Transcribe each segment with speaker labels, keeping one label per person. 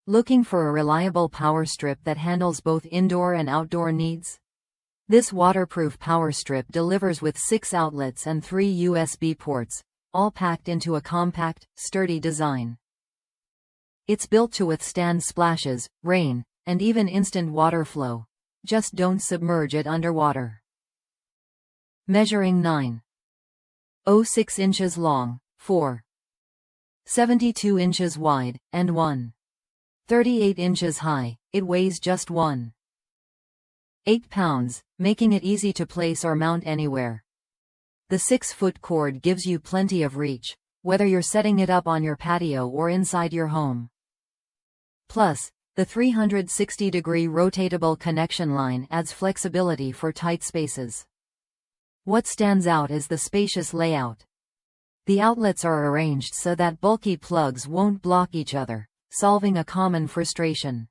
Speaker 1: Looking for a reliable power strip that handles both indoor and outdoor needs? This waterproof power strip delivers with 6 outlets and 3 USB ports, all packed into a compact, sturdy design. It's built to withstand splashes, rain, and even instant water flow. Just don't submerge it underwater. Measuring 9.06 inches long, 4.72 inches wide, and 1.38 inches high, it weighs just 1.8 pounds, making it easy to place or mount anywhere. The 6-foot cord gives you plenty of reach, whether you're setting it up on your patio or inside your home. Plus, the 360-degree rotatable connection line adds flexibility for tight spaces. What stands out is the spacious layout. The outlets are arranged so that bulky plugs won't block each other, solving a common frustration.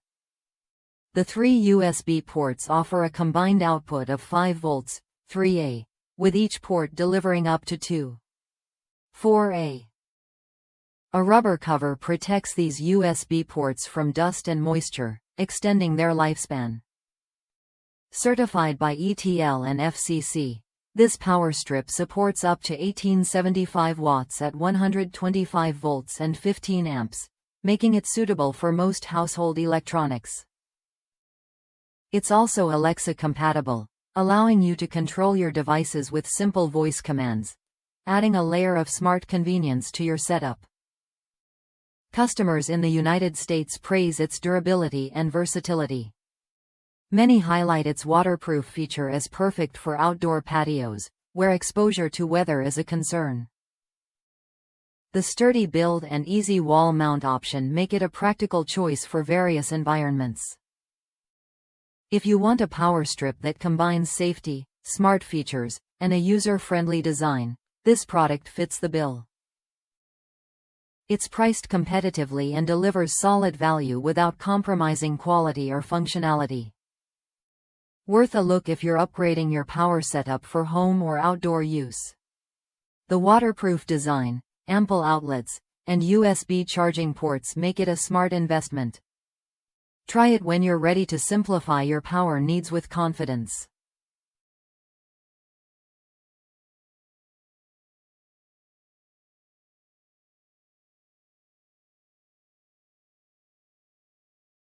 Speaker 1: The 3 USB ports offer a combined output of 5 volts, 3A, with each port delivering up to 2.4A. A rubber cover protects these USB ports from dust and moisture, extending their lifespan. Certified by ETL and FCC, this power strip supports up to 1875 watts at 125 volts and 15 amps, making it suitable for most household electronics. It's also Alexa compatible, allowing you to control your devices with simple voice commands, adding a layer of smart convenience to your setup. Customers in the United States praise its durability and versatility. Many highlight its waterproof feature as perfect for outdoor patios, where exposure to weather is a concern. The sturdy build and easy wall mount option make it a practical choice for various environments. If you want a power strip that combines safety, smart features, and a user-friendly design, this product fits the bill. It's priced competitively and delivers solid value without compromising quality or functionality. Worth a look if you're upgrading your power setup for home or outdoor use. The waterproof design, ample outlets, and USB charging ports make it a smart investment. Try it when you're ready to simplify your power needs with confidence.